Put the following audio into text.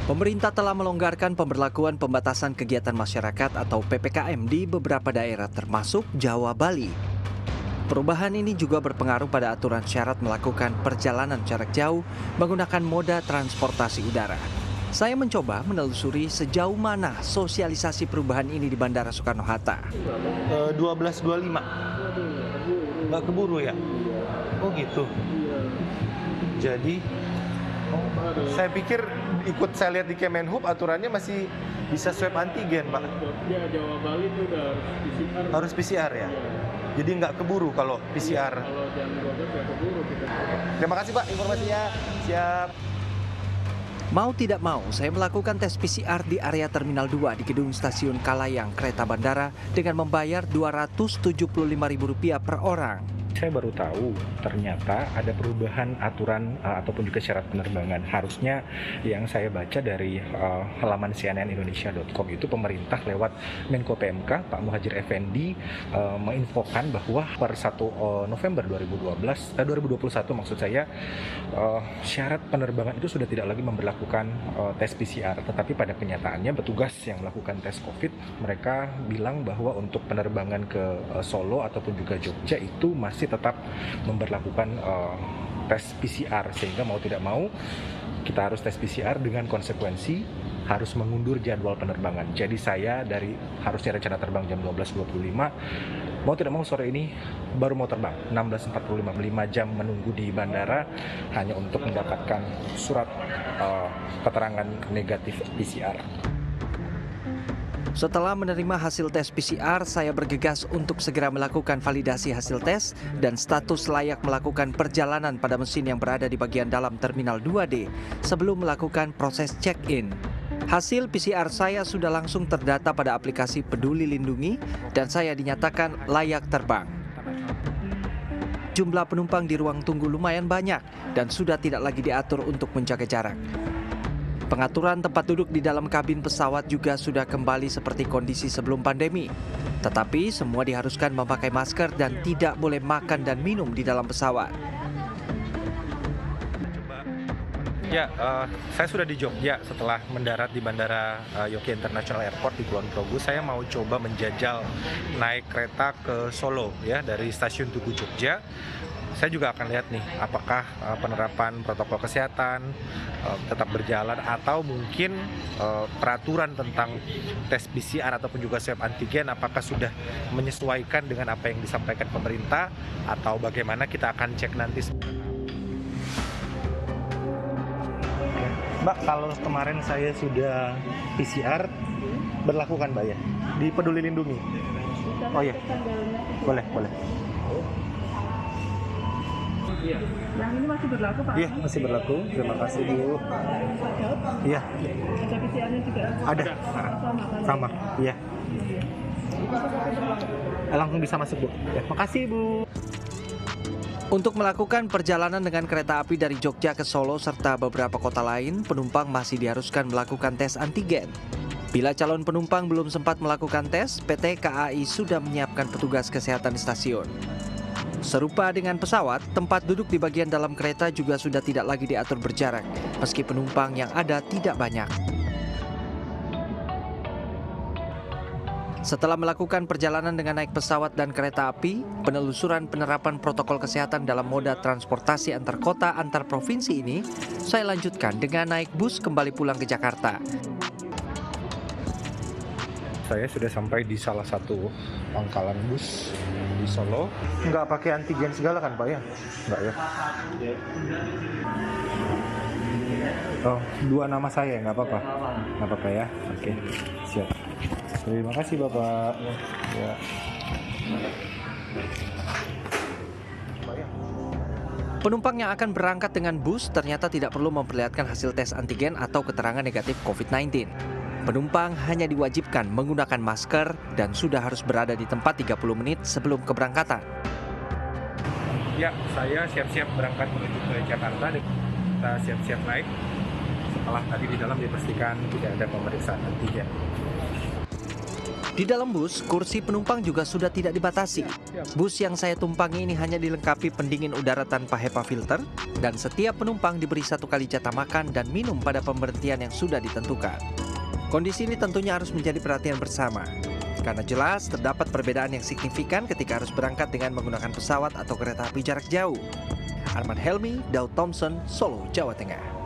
Pemerintah telah melonggarkan pemberlakuan pembatasan kegiatan masyarakat atau PPKM di beberapa daerah termasuk Jawa Bali. Perubahan ini juga berpengaruh pada aturan syarat melakukan perjalanan jarak jauh menggunakan moda transportasi udara. Saya mencoba menelusuri sejauh mana sosialisasi perubahan ini di Bandara Soekarno-Hatta. 12.25. Nggak keburu ya? Oh gitu. Jadi, saya pikir saya lihat di Kemenhub aturannya masih bisa swab antigen, Pak. Ya, Jawa Bali itu udah Harus PCR ya? Jadi nggak keburu kalau PCR. Kalau jam 12 nggak keburu kita. Terima kasih Pak informasinya. Siap. Mau tidak mau, saya melakukan tes PCR di area Terminal 2 di gedung stasiun Kalayang Kereta Bandara dengan membayar Rp275.000 per orang. Saya baru tahu ternyata ada perubahan aturan ataupun juga syarat penerbangan. Harusnya yang saya baca dari halaman cnnindonesia.com itu pemerintah lewat Menko PMK Pak Muhadjir Effendi menginfokan bahwa per 1 November 2021 maksud saya syarat penerbangan itu sudah tidak lagi memberlakukan tes PCR, tetapi pada kenyataannya petugas yang melakukan tes COVID mereka bilang bahwa untuk penerbangan ke Solo ataupun juga Jogja itu masih tetap memberlakukan tes PCR, sehingga mau tidak mau kita harus tes PCR dengan konsekuensi harus mengundur jadwal penerbangan. Jadi saya dari harusnya rencana terbang jam 12.25 mau tidak mau sore ini baru mau terbang 16.45, 5 jam menunggu di bandara hanya untuk mendapatkan surat keterangan negatif PCR. Setelah menerima hasil tes PCR, saya bergegas untuk segera melakukan validasi hasil tes dan status layak melakukan perjalanan pada mesin yang berada di bagian dalam Terminal 2D sebelum melakukan proses check-in. Hasil PCR saya sudah langsung terdata pada aplikasi Peduli Lindungi dan saya dinyatakan layak terbang. Jumlah penumpang di ruang tunggu lumayan banyak dan sudah tidak lagi diatur untuk menjaga jarak. Pengaturan tempat duduk di dalam kabin pesawat juga sudah kembali seperti kondisi sebelum pandemi. Tetapi semua diharuskan memakai masker dan tidak boleh makan dan minum di dalam pesawat. Ya, saya sudah di Jogja setelah mendarat di Bandara Yogyakarta International Airport di Kulon Progo. Saya mau coba menjajal naik kereta ke Solo ya dari stasiun Tugu Jogja. Saya juga akan lihat nih apakah penerapan protokol kesehatan tetap berjalan atau mungkin peraturan tentang tes PCR ataupun juga swab antigen apakah sudah menyesuaikan dengan apa yang disampaikan pemerintah atau bagaimana, kita akan cek nanti. Mbak, kalau kemarin saya sudah PCR berlaku kan Mbak ya? Di Peduli Lindungi? Oh iya, boleh. Yang ini masih berlaku Pak? Iya, masih berlaku. Terima kasih Bu. Iya. Ada PCR-nya juga? Ada. Sama. Iya. Langsung bisa masuk Bu. Ya, makasih Bu. Untuk melakukan perjalanan dengan kereta api dari Jogja ke Solo serta beberapa kota lain, penumpang masih diharuskan melakukan tes antigen. Bila calon penumpang belum sempat melakukan tes, PT KAI sudah menyiapkan petugas kesehatan di stasiun. Serupa dengan pesawat, tempat duduk di bagian dalam kereta juga sudah tidak lagi diatur berjarak, meski penumpang yang ada tidak banyak. Setelah melakukan perjalanan dengan naik pesawat dan kereta api, penelusuran penerapan protokol kesehatan dalam moda transportasi antar kota antar provinsi ini, saya lanjutkan dengan naik bus kembali pulang ke Jakarta. Saya sudah sampai di salah satu pangkalan bus di Solo. Nggak pakai antigen segala kan Pak ya? Nggak ya? Oh, 2 nama saya nggak apa-apa? Nggak apa-apa ya? Oke, siap. Terima kasih Bapak. Ya. Penumpang yang akan berangkat dengan bus ternyata tidak perlu memperlihatkan hasil tes antigen atau keterangan negatif COVID-19. Penumpang hanya diwajibkan menggunakan masker dan sudah harus berada di tempat 30 menit sebelum keberangkatan. Ya, saya siap-siap berangkat menuju ke Jakarta. Kita siap-siap naik. Setelah tadi di dalam dipastikan tidak ada pemeriksaan antigen. Di dalam bus, kursi penumpang juga sudah tidak dibatasi. Bus yang saya tumpangi ini hanya dilengkapi pendingin udara tanpa HEPA filter, dan setiap penumpang diberi 1 kali jatah makan dan minum pada pemberhentian yang sudah ditentukan. Kondisi ini tentunya harus menjadi perhatian bersama, karena jelas terdapat perbedaan yang signifikan ketika harus berangkat dengan menggunakan pesawat atau kereta api jarak jauh. Arman Helmi, Daud Thompson, Solo, Jawa Tengah.